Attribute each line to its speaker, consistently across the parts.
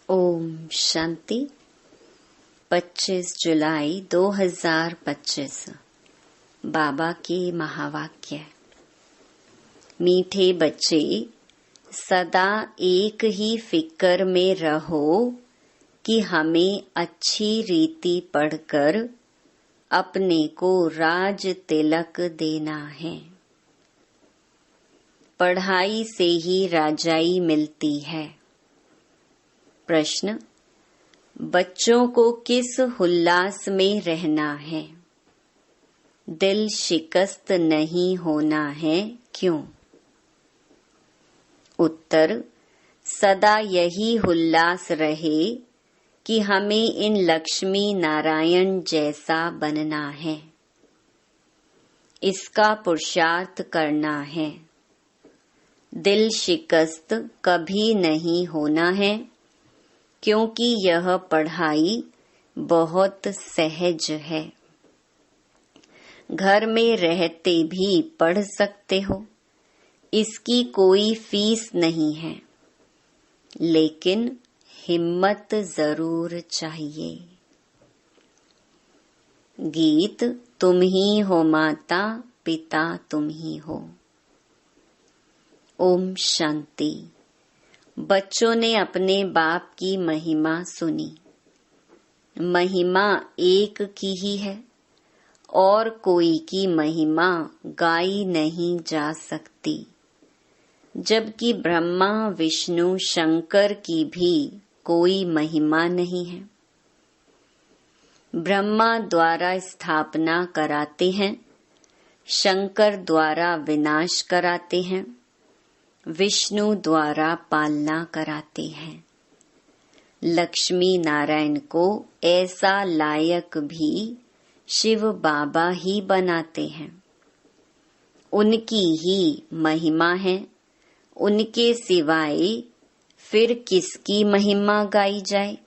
Speaker 1: ओम शांति। 25 जुलाई 2025 बाबा के महावाक्य। मीठे बच्चे, सदा एक ही फिक्र में रहो कि हमें अच्छी रीति पढ़कर अपने को राज तिलक देना है। पढ़ाई से ही राजाई मिलती है। प्रश्न: बच्चों को किस उल्लास में रहना है? दिल शिकस्त नहीं होना है, क्यों? उत्तर: सदा यही उल्लास रहे कि हमें इन लक्ष्मी नारायण जैसा बनना है। इसका पुरुषार्थ करना है। दिल शिकस्त कभी नहीं होना है, क्योंकि यह पढ़ाई बहुत सहज है। घर में रहते भी पढ़ सकते हो, इसकी कोई फीस नहीं है, लेकिन हिम्मत जरूर चाहिए। गीत: तुम ही हो माता पिता तुम ही हो। ओम शांति। बच्चों ने अपने बाप की महिमा सुनी। महिमा एक की ही है और कोई की महिमा गाई नहीं जा सकती, जबकि ब्रह्मा विष्णु शंकर की भी कोई महिमा नहीं है। ब्रह्मा द्वारा स्थापना कराते हैं, शंकर द्वारा विनाश कराते हैं, विष्णु द्वारा पालना कराते हैं। लक्ष्मी नारायण को ऐसा लायक भी शिव बाबा ही बनाते हैं। उनकी ही महिमा है, उनके सिवाय फिर किसकी महिमा गाई जाए?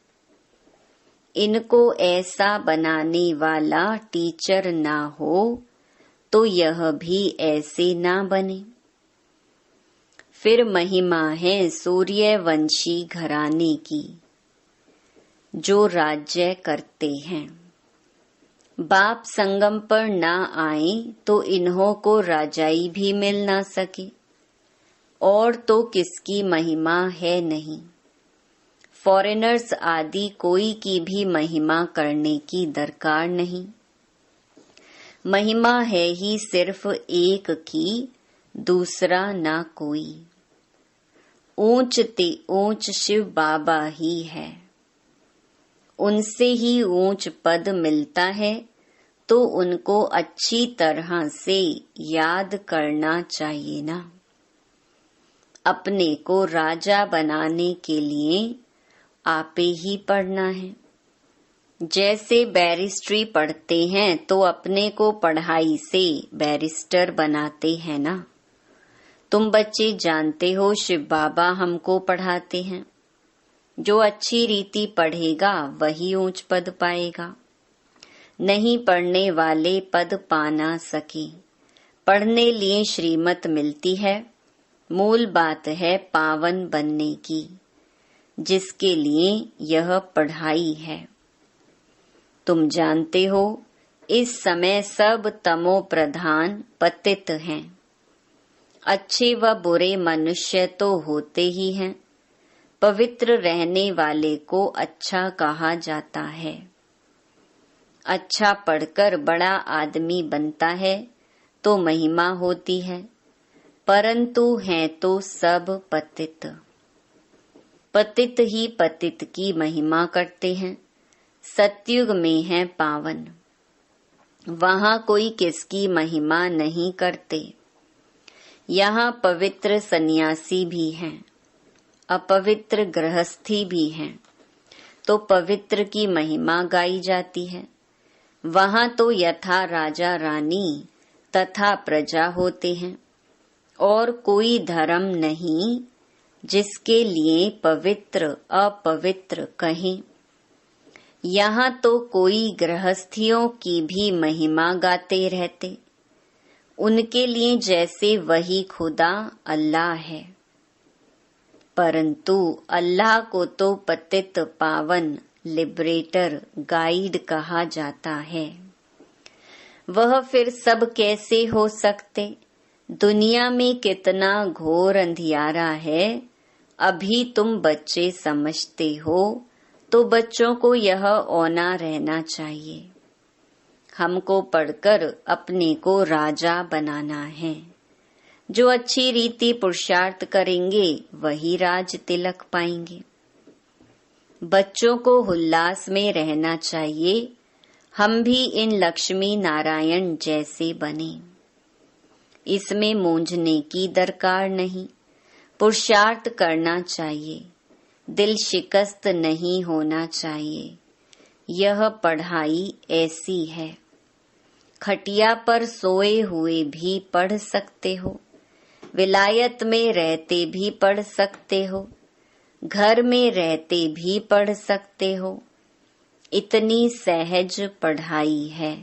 Speaker 1: इनको ऐसा बनाने वाला टीचर ना हो तो यह भी ऐसे ना बने। फिर महिमा है सूर्यवंशी घराने की, जो राज्य करते हैं। बाप संगम पर ना आए तो इन्हों को राजाई भी मिल ना सके, और तो किसकी महिमा है नहीं। फॉरेनर्स आदि कोई की भी महिमा करने की दरकार नहीं। महिमा है ही सिर्फ एक की, दूसरा ना कोई। ऊंच ते ऊंच शिव बाबा ही है, उनसे ही ऊंच पद मिलता है, तो उनको अच्छी तरह से याद करना चाहिए ना। अपने को राजा बनाने के लिए आपे ही पढ़ना है। जैसे बैरिस्ट्री पढ़ते हैं तो अपने को पढ़ाई से बैरिस्टर बनाते हैं ना। तुम बच्चे जानते हो शिव बाबा हमको पढ़ाते हैं। जो अच्छी रीति पढ़ेगा वही ऊंच पद पाएगा। नहीं पढ़ने वाले पद पा ना सके। पढ़ने लिए श्रीमत मिलती है। मूल बात है पावन बनने की, जिसके लिए यह पढ़ाई है। तुम जानते हो इस समय सब तमो प्रधान पतित हैं। अच्छे व बुरे मनुष्य तो होते ही हैं। पवित्र रहने वाले को अच्छा कहा जाता है। अच्छा पढ़कर बड़ा आदमी बनता है तो महिमा होती है, परंतु हैं तो सब पतित। पतित ही पतित की महिमा करते हैं। सतयुग में है पावन, वहां कोई किसकी महिमा नहीं करते। यहाँ पवित्र सन्यासी भी हैं, अपवित्र गृहस्थी भी हैं, तो पवित्र की महिमा गाई जाती है। वहां तो यथा राजा रानी तथा प्रजा होते हैं, और कोई धर्म नहीं जिसके लिए पवित्र अपवित्र कहें। यहाँ तो कोई गृहस्थियों की भी महिमा गाते रहते। उनके लिए जैसे वही खुदा अल्लाह है। परंतु अल्लाह को तो पतित पावन लिबरेटर गाइड कहा जाता है। वह फिर सब कैसे हो सकते? दुनिया में कितना घोर अंधियारा है, अभी तुम बच्चे समझते हो, तो बच्चों को यह औना रहना चाहिए। हमको पढ़कर अपने को राजा बनाना है। जो अच्छी रीति पुरुषार्थ करेंगे वही राज तिलक पाएंगे। बच्चों को उल्लास में रहना चाहिए। हम भी इन लक्ष्मी नारायण जैसे बने। इसमें मूंझने की दरकार नहीं। पुरुषार्थ करना चाहिए। दिल शिकस्त नहीं होना चाहिए। यह पढ़ाई ऐसी है। खटिया पर सोए हुए भी पढ़ सकते हो, विलायत में रहते भी पढ़ सकते हो, घर में रहते भी पढ़ सकते हो। इतनी सहज पढ़ाई है।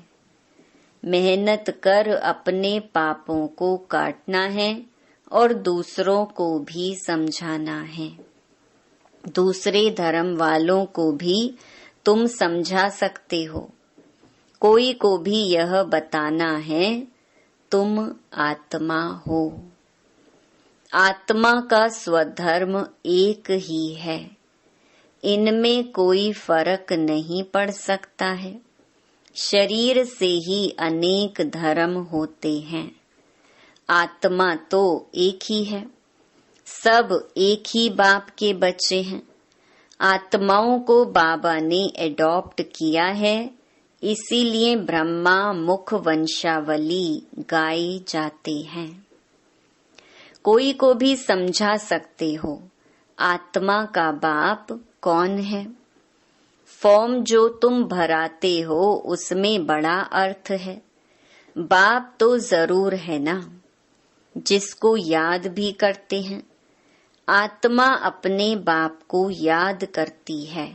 Speaker 1: मेहनत कर अपने पापों को काटना है और दूसरों को भी समझाना है। दूसरे धर्म वालों को भी तुम समझा सकते हो। कोई को भी यह बताना है तुम आत्मा हो। आत्मा का स्वधर्म एक ही है। इनमें कोई फर्क नहीं पड़ सकता है। शरीर से ही अनेक धर्म होते हैं। आत्मा तो एक ही है। सब एक ही बाप के बच्चे हैं। आत्माओं को बाबा ने एडॉप्ट किया है, इसीलिए ब्रह्मा मुख वंशावली गाए जाते हैं। कोई को भी समझा सकते हो आत्मा का बाप कौन है। फॉर्म जो तुम भराते हो उसमें बड़ा अर्थ है। बाप तो जरूर है ना, जिसको याद भी करते हैं। आत्मा अपने बाप को याद करती है।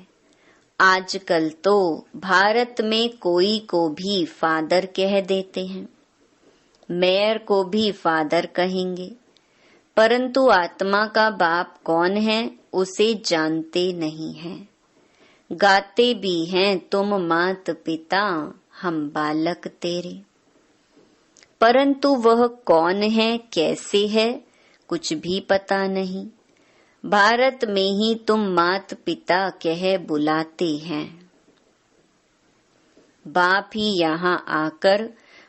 Speaker 1: आजकल तो भारत में कोई को भी फादर कह देते हैं, मेयर को भी फादर कहेंगे, परंतु आत्मा का बाप कौन है उसे जानते नहीं हैं। गाते भी हैं तुम मात पिता हम बालक तेरे, परंतु वह कौन है कैसे है कुछ भी पता नहीं। भारत में ही तुम मात पिता कह बुलाते हैं। बाप ही यहाँ आकर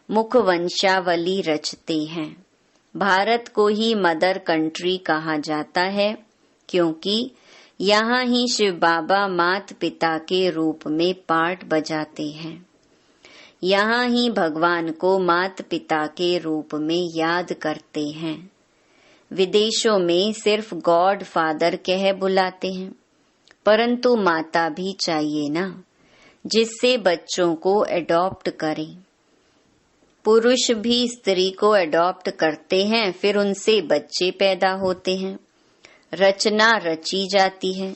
Speaker 1: मुख वंशावली रचते हैं। भारत को ही मदर कंट्री कहा जाता है, क्योंकि यहाँ ही शिव बाबा मात पिता के रूप में पार्ट बजाते हैं। यहाँ ही भगवान को मात पिता के रूप में याद करते हैं। विदेशों में सिर्फ गॉड फादर कह बुलाते हैं, परंतु माता भी चाहिए ना, जिससे बच्चों को एडॉप्ट करें। पुरुष भी स्त्री को एडॉप्ट करते हैं, फिर उनसे बच्चे पैदा होते हैं, रचना रची जाती है।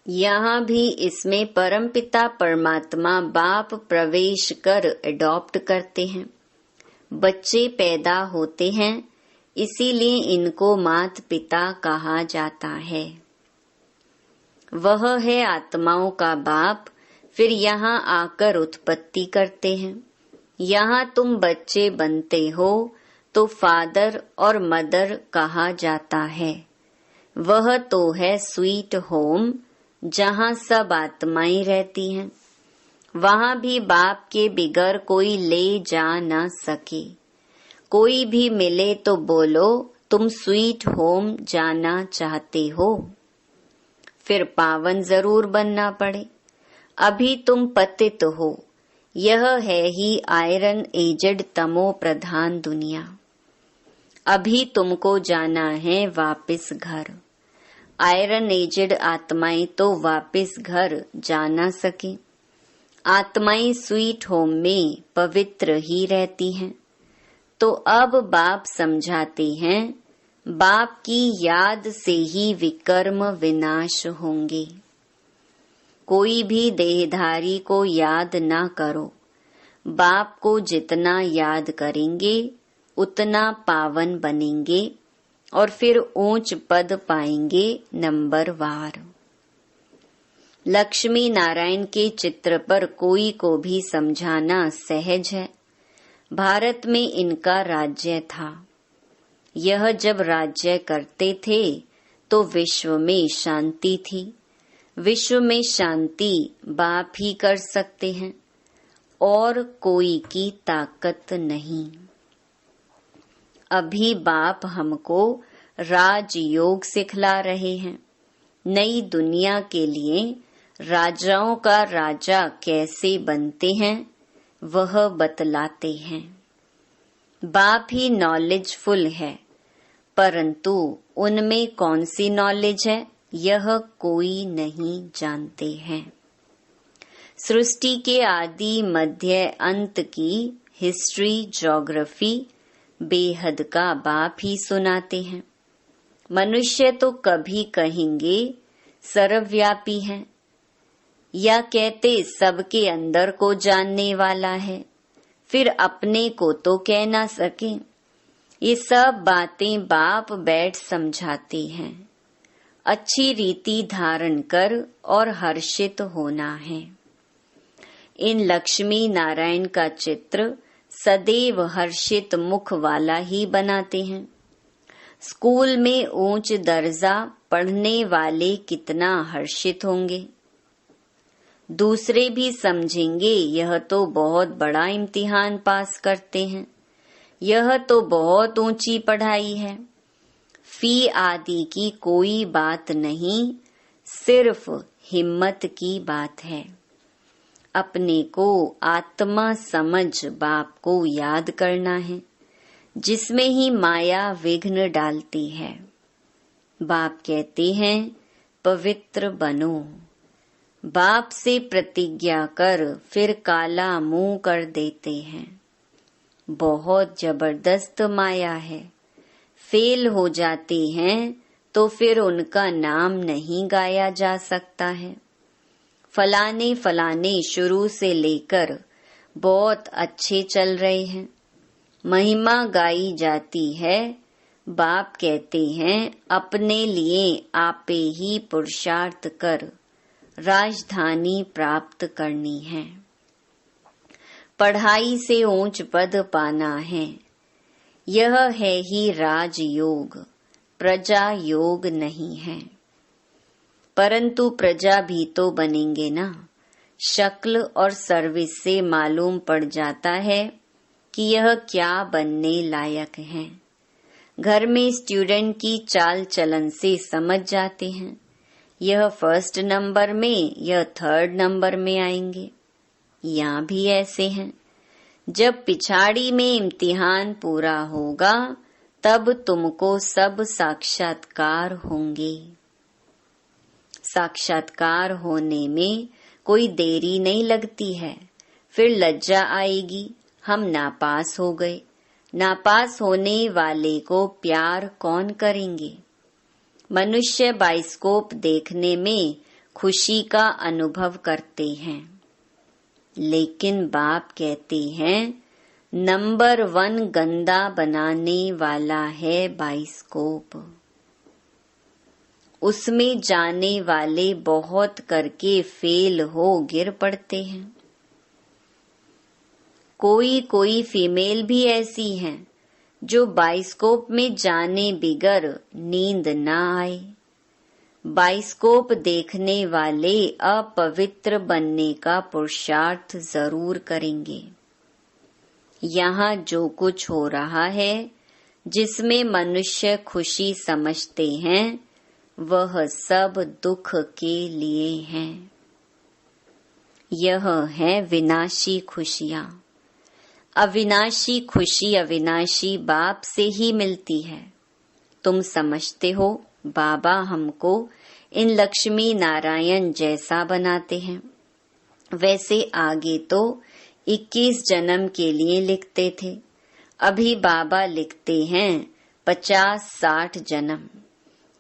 Speaker 1: यहाँ भी इसमें परमपिता परमात्मा बाप प्रवेश कर एडॉप्ट करते हैं। बच्चे पैदा होते हैं, इसीलिए इनको मात पिता कहा जाता है। वह है आत्माओं का बाप, फिर यहाँ आकर उत्पत्ति करते हैं। यहाँ तुम बच्चे बनते हो तो फादर और मदर कहा जाता है। वह तो है स्वीट होम, जहाँ सब आत्माएं रहती हैं। वहाँ भी बाप के बिगर कोई ले जा न सके। कोई भी मिले तो बोलो तुम स्वीट होम जाना चाहते हो, फिर पावन जरूर बनना पड़े। अभी तुम पतित हो। यह है ही आयरन एजेड तमो प्रधान दुनिया। अभी तुमको जाना है वापस घर। आयरन एजेड आत्माएं तो वापस घर जा ना सके। आत्माएं स्वीट होम में पवित्र ही रहती हैं। तो अब बाप समझाते हैं, बाप की याद से ही विकर्म विनाश होंगे। कोई भी देहधारी को याद ना करो। बाप को जितना याद करेंगे उतना पावन बनेंगे और फिर ऊंच पद पाएंगे नंबरवार। लक्ष्मी नारायण के चित्र पर कोई को भी समझाना सहज है। भारत में इनका राज्य था। यह जब राज्य करते थे तो विश्व में शांति थी। विश्व में शांति बाप ही कर सकते हैं और कोई की ताकत नहीं। अभी बाप हमको राजयोग सिखला रहे हैं। नई दुनिया के लिए राजाओं का राजा कैसे बनते हैं वह बतलाते हैं। बाप ही नॉलेजफुल है, परंतु उनमें कौन सी नॉलेज है यह कोई नहीं जानते हैं। सृष्टि के आदि मध्य अंत की हिस्ट्री ज्योग्राफी बेहद का बाप ही सुनाते हैं। मनुष्य तो कभी कहेंगे सर्वव्यापी है, या कहते सबके अंदर को जानने वाला है, फिर अपने को तो कह ना सके। ये सब बातें बाप बैठ समझाते हैं। अच्छी रीति धारण कर और हर्षित होना है। इन लक्ष्मी नारायण का चित्र सदैव हर्षित मुख वाला ही बनाते हैं। स्कूल में ऊंच दर्जा पढ़ने वाले कितना हर्षित होंगे। दूसरे भी समझेंगे यह तो बहुत बड़ा इम्तिहान पास करते हैं, यह तो बहुत ऊंची पढ़ाई है। फी आदि की कोई बात नहीं, सिर्फ हिम्मत की बात है। अपने को आत्मा समझ बाप को याद करना है, जिसमें ही माया विघ्न डालती है। बाप कहते हैं पवित्र बनो। बाप से प्रतिज्ञा कर फिर काला मुंह कर देते हैं। बहुत जबरदस्त माया है। फेल हो जाते हैं तो फिर उनका नाम नहीं गाया जा सकता है। फलाने फलाने शुरू से लेकर बहुत अच्छे चल रहे हैं, महिमा गाई जाती है। बाप कहते हैं अपने लिए आपे ही पुरुषार्थ कर राजधानी प्राप्त करनी है। पढ़ाई से ऊंच पद पाना है। यह है ही राजयोग, प्रजा योग नहीं है। परंतु प्रजा भी तो बनेंगे ना। शक्ल और सर्विस से मालूम पड़ जाता है कि यह क्या बनने लायक है। घर में स्टूडेंट की चाल चलन से समझ जाते हैं यह फर्स्ट नंबर में, यह थर्ड नंबर में आएंगे। यहाँ भी ऐसे हैं। जब पिछाड़ी में इम्तिहान पूरा होगा तब तुमको सब साक्षात्कार होंगे। साक्षात्कार होने में कोई देरी नहीं लगती है। फिर लज्जा आएगी, हम नापास हो गए। नापास होने वाले को प्यार कौन करेंगे। मनुष्य बाइस्कोप देखने में खुशी का अनुभव करते हैं, लेकिन बाप कहते हैं नंबर 1 गंदा बनाने वाला है बाइस्कोप। उसमें जाने वाले बहुत करके फेल हो गिर पड़ते हैं। कोई कोई फीमेल भी ऐसी हैं जो बाइस्कोप में जाने बिगर नींद ना आए। बाइस्कोप देखने वाले अपवित्र बनने का पुरुषार्थ जरूर करेंगे। यहाँ जो कुछ हो रहा है जिसमें मनुष्य खुशी समझते हैं वह सब दुख के लिए है। यह है विनाशी खुशियाँ। अविनाशी खुशी अविनाशी बाप से ही मिलती है। तुम समझते हो बाबा हमको इन लक्ष्मी नारायण जैसा बनाते हैं। वैसे आगे तो 21 जन्म के लिए लिखते थे, अभी बाबा लिखते हैं 50-60 जन्म,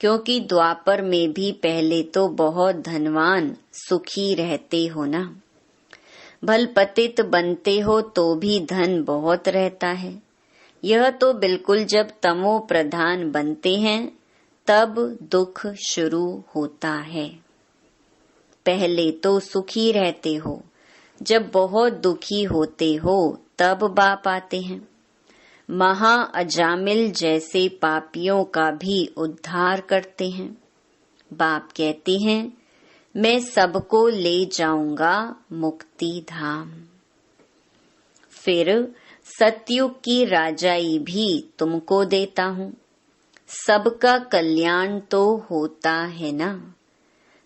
Speaker 1: क्योंकि द्वापर में भी पहले तो बहुत धनवान सुखी रहते हो ना। भल पतित बनते हो तो भी धन बहुत रहता है, यह तो बिल्कुल जब तमो प्रधान बनते हैं तब दुख शुरू होता है। पहले तो सुखी रहते हो, जब बहुत दुखी होते हो तब बाप आते हैं। महा अजामिल जैसे पापियों का भी उद्धार करते हैं। बाप कहते हैं मैं सबको ले जाऊंगा मुक्ति धाम। फिर सतयुग की राजाई भी तुमको देता हूँ। सबका कल्याण तो होता है ना,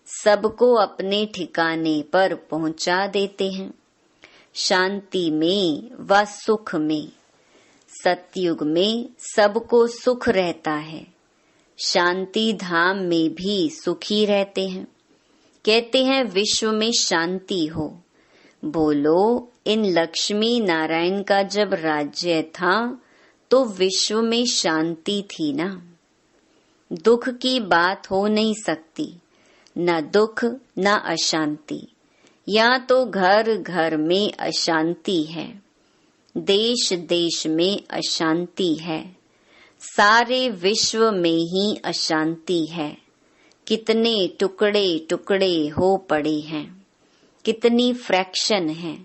Speaker 1: सबको अपने ठिकाने पर पहुंचा देते हैं, शांति में व सुख में। सतयुग में सबको सुख रहता है, शांति धाम में भी सुखी रहते हैं। कहते हैं विश्व में शांति हो। बोलो, इन लक्ष्मी नारायण का जब राज्य था तो विश्व में शांति थी ना। दुख की बात हो नहीं सकती, न दुख न अशांति। यहाँ तो घर घर में अशांति है, देश देश में अशांति है, सारे विश्व में ही अशांति है। कितने टुकड़े टुकड़े हो पड़े हैं, कितनी फ्रैक्शन है।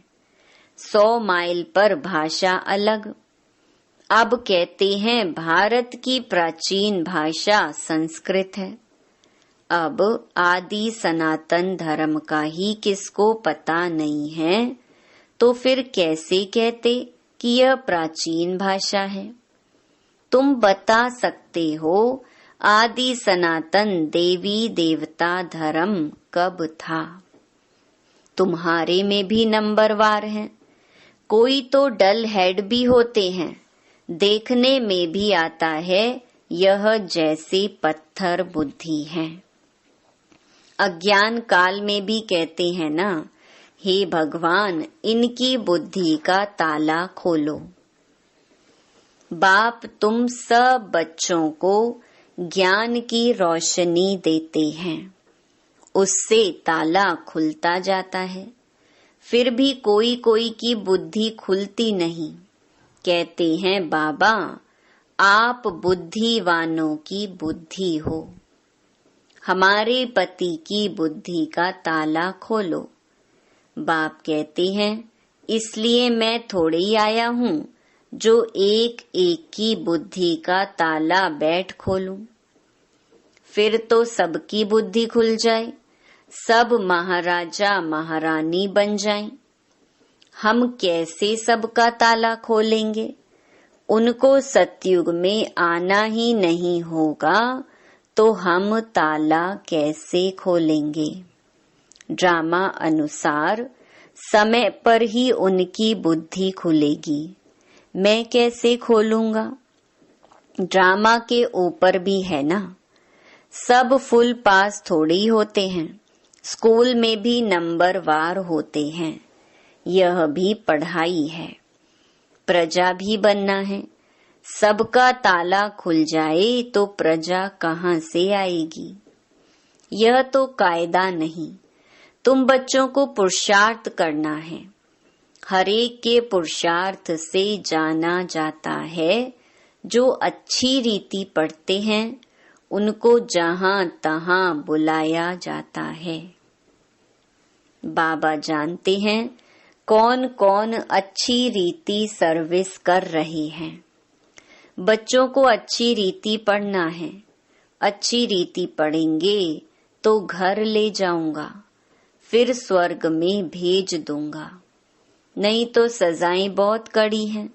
Speaker 1: 100 माइल पर भाषा अलग। अब कहते हैं भारत की प्राचीन भाषा संस्कृत है। अब आदि सनातन धर्म का ही किसको पता नहीं है, तो फिर कैसे कहते कि यह प्राचीन भाषा है। तुम बता सकते हो आदि सनातन देवी देवता धर्म कब था? तुम्हारे में भी नंबरवार हैं, कोई तो डल हेड भी होते हैं, देखने में भी आता है यह जैसे पत्थर बुद्धि है। अज्ञान काल में भी कहते हैं ना, हे भगवान इनकी बुद्धि का ताला खोलो। बाप तुम सब बच्चों को ज्ञान की रोशनी देते हैं, उससे ताला खुलता जाता है। फिर भी कोई कोई की बुद्धि खुलती नहीं। कहते हैं बाबा आप बुद्धिवानों की बुद्धि हो, हमारे पति की बुद्धि का ताला खोलो। बाप कहते हैं इसलिए मैं थोड़े ही आया हूँ जो एक एक की बुद्धि का ताला बैठ खोलूं। फिर तो सबकी बुद्धि खुल जाए, सब महाराजा महारानी बन जाएं। हम कैसे सबका ताला खोलेंगे? उनको सतयुग में आना ही नहीं होगा तो हम ताला कैसे खोलेंगे? ड्रामा अनुसार समय पर ही उनकी बुद्धि खुलेगी, मैं कैसे खोलूंगा? ड्रामा के ऊपर भी है ना, सब फुल पास थोड़ी होते हैं, स्कूल में भी नंबरवार होते हैं। यह भी पढ़ाई है, प्रजा भी बनना है। सबका ताला खुल जाए तो प्रजा कहाँ से आएगी? यह तो कायदा नहीं, तुम बच्चों को पुरुषार्थ करना है। हरेक के पुरुषार्थ से जाना जाता है। जो अच्छी रीति पढ़ते हैं उनको जहाँ तहाँ बुलाया जाता है। बाबा जानते हैं कौन कौन अच्छी रीति सर्विस कर रहे हैं। बच्चों को अच्छी रीति पढ़ना है, अच्छी रीति पढ़ेंगे तो घर ले जाऊंगा, फिर स्वर्ग में भेज दूंगा। नहीं तो सजाएं बहुत कड़ी हैं,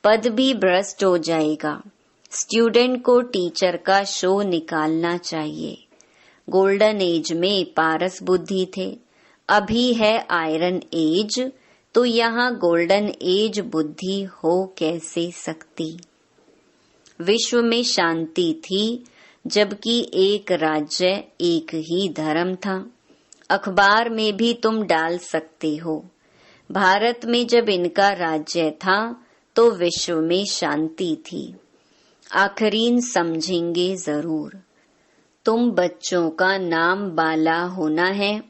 Speaker 1: पद भी भ्रष्ट हो जाएगा। स्टूडेंट को टीचर का शो निकालना चाहिए। गोल्डन एज में पारस बुद्धि थे, अभी है आयरन एज, तो यहाँ गोल्डन एज बुद्धि हो कैसे सकती? विश्व में शांति थी जबकि एक राज्य एक ही धर्म था। अखबार में भी तुम डाल सकते हो, भारत में जब इनका राज्य था तो विश्व में शांति थी। आखिरीन समझेंगे जरूर। तुम बच्चों का नाम बाला होना है,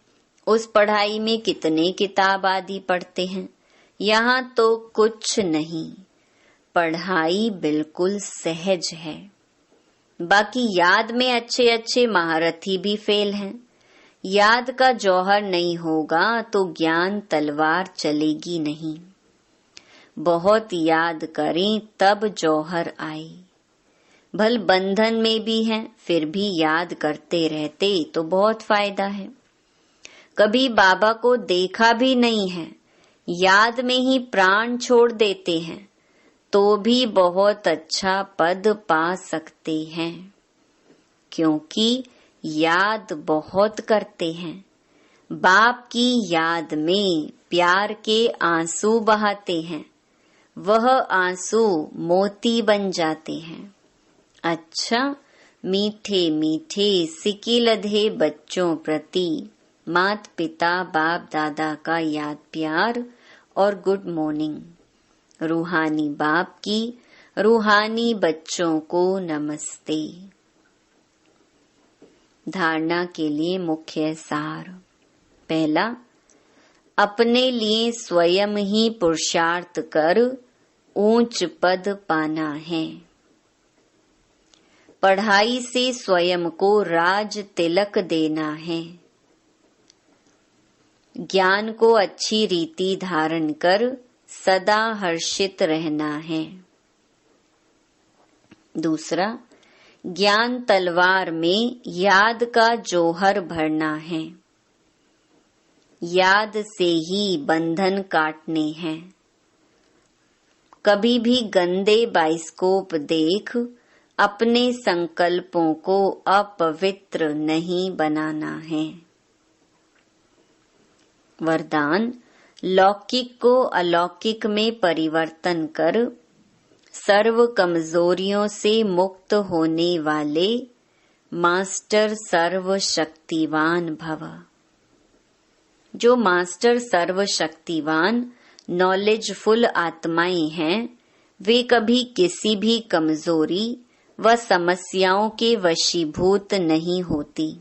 Speaker 1: उस पढ़ाई में कितने किताब आदि पढ़ते हैं, यहाँ तो कुछ नहीं। पढ़ाई बिल्कुल सहज है। बाकी याद में अच्छे अच्छे महारथी भी फेल हैं। याद का जौहर नहीं होगा तो ज्ञान तलवार चलेगी नहीं। बहुत याद करें तब जौहर आए। भल बंधन में भी हैं, फिर भी याद करते रहते तो बहुत फायदा है। कभी बाबा को देखा भी नहीं है, याद में ही प्राण छोड़ देते हैं, तो भी बहुत अच्छा पद पा सकते हैं, क्योंकि याद बहुत करते हैं। बाप की याद में प्यार के आंसू बहाते हैं, वह आंसू मोती बन जाते हैं। अच्छा, मीठे मीठे सिकी लधे बच्चों प्रति मात पिता बाप दादा का याद प्यार और गुड मॉर्निंग। रूहानी बाप की रूहानी बच्चों को नमस्ते। धारणा के लिए मुख्य सार। पहला, अपने लिए स्वयं ही पुरुषार्थ कर ऊंच पद पाना है। पढ़ाई से स्वयं को राज तिलक देना है। ज्ञान को अच्छी रीति धारण कर सदा हर्षित रहना है। दूसरा, ज्ञान तलवार में याद का जौहर भरना है। याद से ही बंधन काटने हैं। कभी भी गंदे बाइस्कोप देख अपने संकल्पों को अपवित्र नहीं बनाना है। वरदान, लौकिक को अलौकिक में परिवर्तन कर सर्व कमजोरियों से मुक्त होने वाले मास्टर सर्वशक्तिवान भव। जो मास्टर सर्वशक्तिवान नॉलेजफुल आत्माएं हैं, वे कभी किसी भी कमजोरी व समस्याओं के वशीभूत नहीं होती,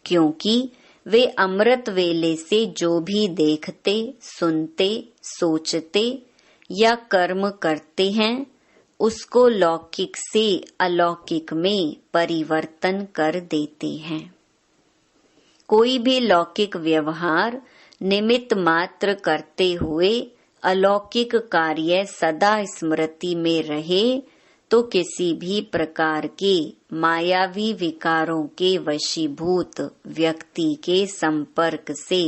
Speaker 1: क्योंकि वे अमृत वेले से जो भी देखते, सुनते, सोचते या कर्म करते हैं, उसको लौकिक से अलौकिक में परिवर्तन कर देते हैं। कोई भी लौकिक व्यवहार निमित्त मात्र करते हुए अलौकिक कार्य सदा स्मृति में रहे तो किसी भी प्रकार के मायावी विकारों के वशीभूत व्यक्ति के संपर्क से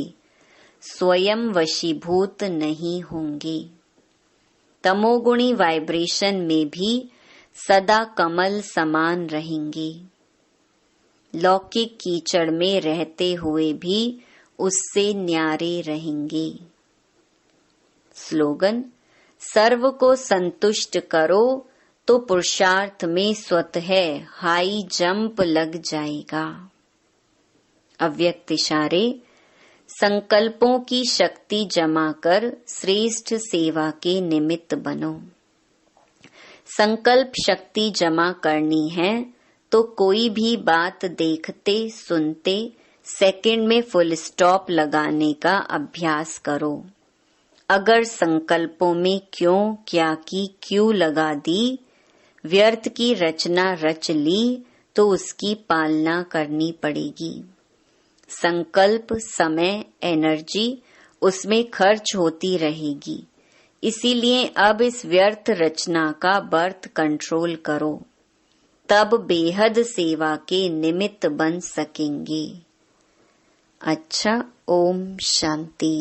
Speaker 1: स्वयं वशीभूत नहीं होंगे। तमोगुणी वाइब्रेशन में भी सदा कमल समान रहेंगे। लौकिक कीचड़ में रहते हुए भी उससे न्यारे रहेंगे। स्लोगन, सर्व को संतुष्ट करो तो पुरुषार्थ में स्वतः हाई जंप लग जाएगा। अव्यक्त इशारे, संकल्पों की शक्ति जमा कर श्रेष्ठ सेवा के निमित्त बनो। संकल्प शक्ति जमा करनी है तो कोई भी बात देखते सुनते सेकंड में फुल स्टॉप लगाने का अभ्यास करो। अगर संकल्पों में क्यों क्या की क्यों लगा दी, व्यर्थ की रचना रच ली तो उसकी पालना करनी पड़ेगी। संकल्प, समय, एनर्जी उसमें खर्च होती रहेगी। इसीलिए अब इस व्यर्थ रचना का बर्थ कंट्रोल करो, तब बेहद सेवा के निमित्त बन सकेंगे। अच्छा, ओम शांति।